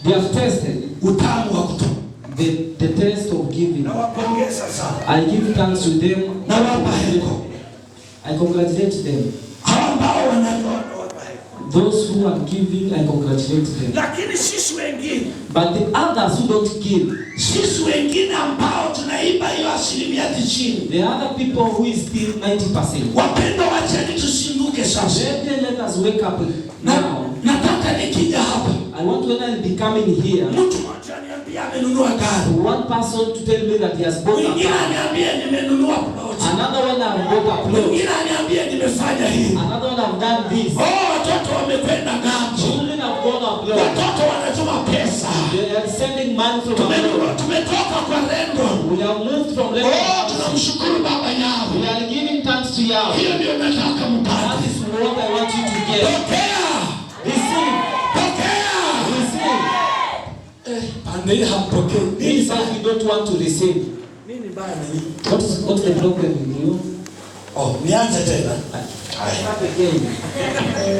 They have tested utamu wa kutoa. The taste of giving. Nawapongeza sana. I give thanks to them. Nawapa heko. I congratulate them. Ambao wanatoa nawapa heko. Those who are giving, I congratulate them. Lakini sisi wengine, but the others who don't give, sisi wengine ambao tunaiba hiyo 90%, the other people who is still 90%. Wapendwa, wacheni tusinduke sasa. Let us wake up now. Nataka nikija hapa, I want when I be coming here, mtu mmoja niambia amenunua gari. one person to tell me that he has bought a car. Mwingine niambia nimenunua plot. Another one has bought a plot. Mwingine niambia nimefanya hii. Another one have done this. Watoto wamekwenda ng'ambo. Children have gone abroad. Watoto wanatuma pesa. They are sending money from abroad. Tumetoka kwa Rendo. We have moved from Rendo. Tunamshukuru Baba yao. We are giving thanks to Yahweh. Hiyo ndio nataka mpate. That is what I want you to get. Pokea. Receive. Pokea. Receive. Pande hampokei. This is we don't want to receive. Nini baya na nini? What's the problem with you? Nianze tena. I start again.